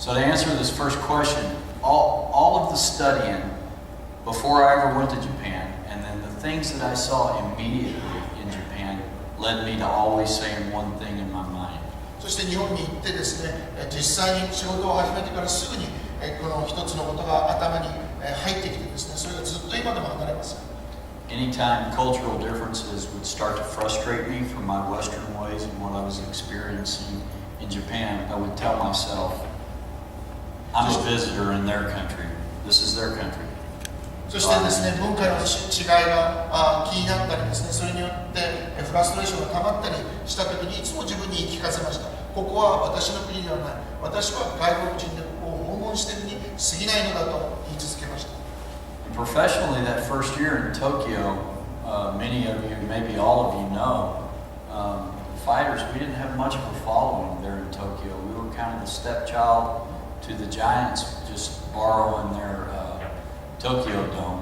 So to answer this first question, all of the studying before I ever went to Japan, and then the things that I saw immediately in Japan led me to always saying one thing in my mind. そして日本に行ってですね、実際に仕事を始めてからすぐにこの一つのことが頭に入ってきてですね、それがずっと今でも離れます。Anytime cultural differences would start to frustrate me from my Western ways and what I was experiencing in Japan, I would tell myself, I'm a visitor in their country. This is their country. そしてですね、文化の違いが気になったりですね、それによってフラストレーションが溜まったりしたときにいつも自分に言い聞かせました。ここは私の国ではない。私は外国人でここを訪問してるに過ぎないのだと言い続けました。And professionally, that first year in Tokyo, many of you, maybe all of you know, fighters, we didn't have much of a following there in Tokyo. We were kind of the stepchild to the Giants, just borrowing their Tokyo Dome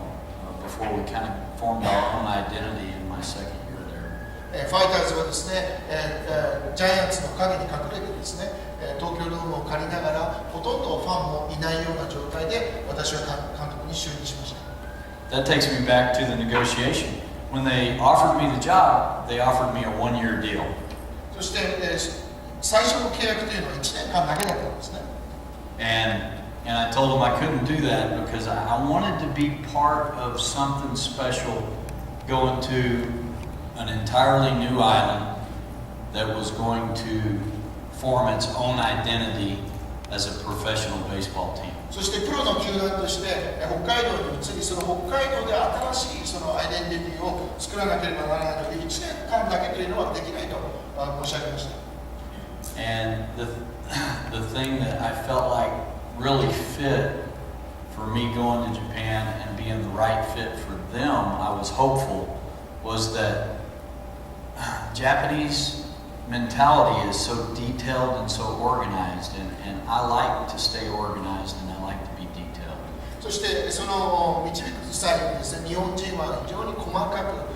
before we kind of formed our own identity in my second year there. ファイターズはですね、ジャイアンツの陰に隠れてですね、東京ドームを借りながらほとんどファンもいないような状態で私は監督に就任しました。That takes me back to the negotiation. When they offered me the job, they offered me a one-year deal. そして、最初の契約というのは1年間だけだったんですね。And I told them I couldn't do that because I wanted to be part of something special, going to an entirely new island that was going to form its own identity as a professional baseball team. そしてプロの球団として北海道に移り、その北海道で新しいそのアイデンティティを作らなければならないので1年間だけというのはできないと申し上げました。And the thing that I felt like really fit for me going to Japan and being the right fit for them, I was hopeful, was that Japanese mentality is so detailed and so organized, and I like to stay organized and I like to be detailed. そしてその導く際にですね、日本人は非常に細かく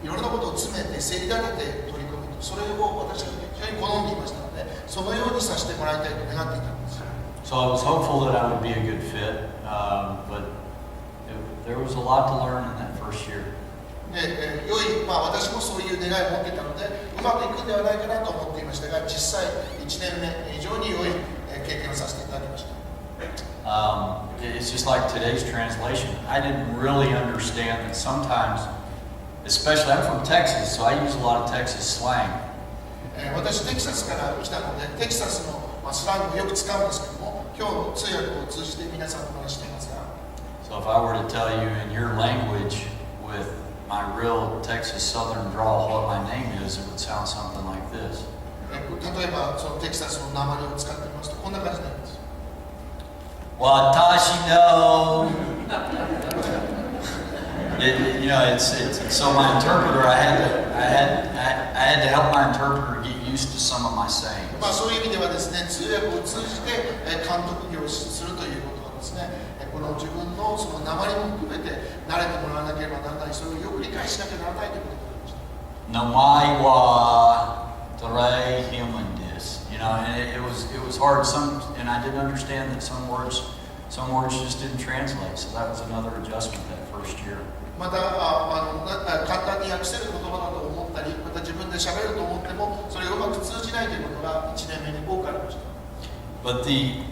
いろんなことを詰めて整理立てて取り組むと、それを私は非常に好んでいましたので、そのようにさせてもらいたいと願っていたんです。So I was hopeful that I would be a good fit, but there was a lot to learn in that first year. で、私もそういう願いを持っていたので、うまくいくんではないかなと思っていましたが、実際1年目、非常に良い経験をさせていただきました。It's just like today's translation. I didn't really understand that sometimes, especially I'm from Texas, so I use a lot of Texas slang. 私、テキサスから来たので、テキサスのスラングをよく使うんですけども、今日の通訳を通じて皆さんお話していますが。So if I were to tell you in your language with my real Texas Southern drawl what my name is, it would sound something like this. 例えばそのテキサスの訛りを使ってみますとこんな感じになります。Watashi no. You know, it's so my interpreter. I had to help my interpreter get used to some of my sayings. そういう意味ではですね、通訳を通じて監督業をするということはですね、この自分のその訛りも含めて慣れてもらわなければならない、それをよく理解しなきゃならないということになりました。名前はHillman2. You know, and it was hard. And I didn't understand that some words just didn't translate. So that was another adjustment that first year. また簡単に訳せる言葉だと思ったり、また自分で喋ると思ってもそれがうまく通じないということが1年目に多くありました。But the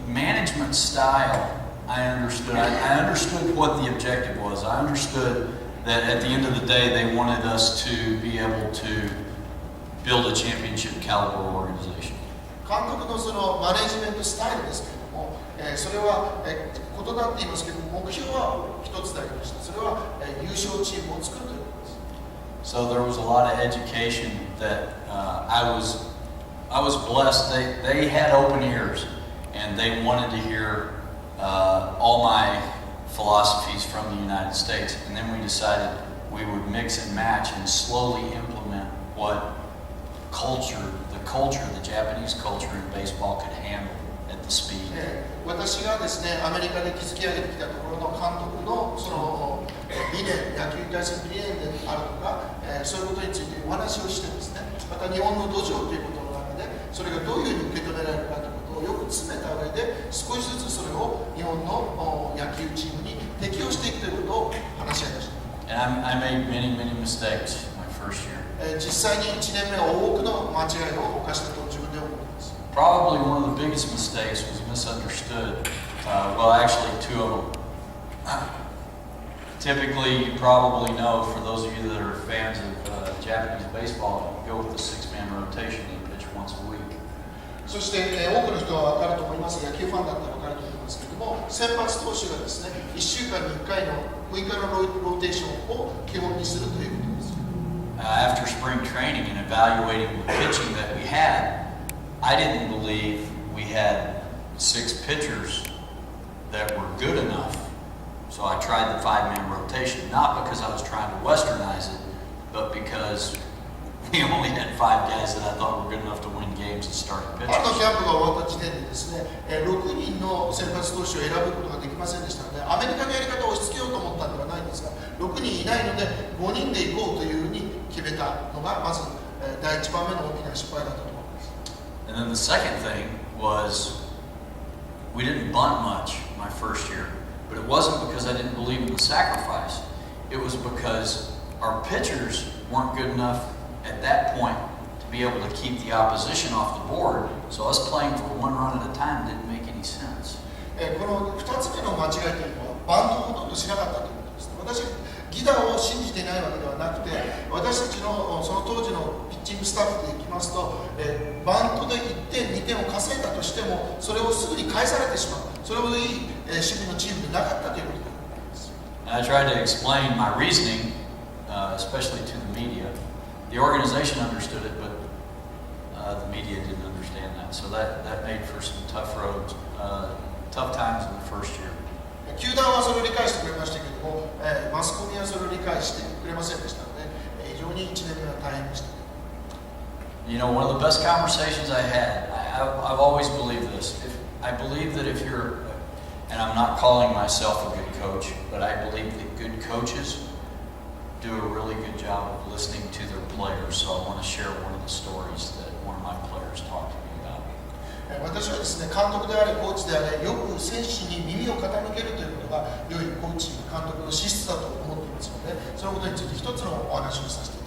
management style, I understood. I understood what the objective was. I understood that at the end of the day, they wanted us to be able to build a championship caliber organization. 監督のそのマネジメントスタイルですけれども、それは異なっていますけども、目標は一つだけでした。それは優勝チームを作るということです。So there was a lot of education that I was blessed. They had open ears, and they wanted to hear all my philosophies from the United States. And then we decided we would mix and match and slowly implement what the Japanese culture in baseball could handle at the speed. 私がですね、アメリカで築き上げてきたところの監督のその理念、野球に対する理念であるとか、そういうことについてお話をしてですね、また日本の土壌ということの中で、それがどういうふうに受け止められるかということを I made many mistakes my first year. 実際に1年目は多くの間違いを犯したと自分で思います。Probably one of the biggest mistakes was misunderstood. Well, actually, two of them. Typically, you probably know, for those of you that are fans of Japanese baseball, you go with the six-man rotation and pitch once a week. そして、多くの人は分かると思います。野球ファンだったら分かると思いますけれども、先発投手がですね、1週間に1回の6日のローテーションを基本にするということです。After spring training and evaluating the pitching that we had, I didn't believe we had 6 pitchers that were good enough. So I tried the 5-man rotation, not because I was trying to westernize it, but because we only had 5 guys that I thought were good enough to win games and start pitchers. キャンプが終わった時点でですね、6人の先発投手を選ぶことができませんでしたので、アメリカのやり方を押し付けようと思ったんではないんですが、6人いないので5人で行こうというふうに決めたのがまず第1番目の大きな失敗だったと思います。And then the second thing was we didn't bunt much my first year, but it wasn't because I didn't believe in the sacrifice. It was because our pitchers weren't good enough at that point to be able to keep the opposition off the board, so us playing for 1 run at a time didn't make any sense. この2つ目の間違いというのはバントをほとんどしなかったということです。私ギダを信じていないわけではなくて、私たちのその当時のピッチングスタッフでいきますと、バントで1点2点を稼いだとしてもそれをすぐに返されてしまう、それほどいい守備のチームでなかったということです。And I tried to explain my reasoning, especially to the media. The organization understood it, but the media didn't understand that. So that made for some tough roads, tough times in the first year. 球団はそれを理解してくれましたけれども、マスコミはそれを理解してくれませんでしたので、非常に1年目は大変でした。You know, one of the best conversations I had, I've always believed this. I believe that if you're, and I'm not calling myself a good coach, but I believe that good coaches do a really good job of listening to their players. So I want to share one of the stories that one of my players talked to me about. 私はですね、監督であれ、コーチであれ、よく選手に耳を傾けるということが良いコーチ、監督の資質だと思っていますので、そのことについて一つのお話をさせて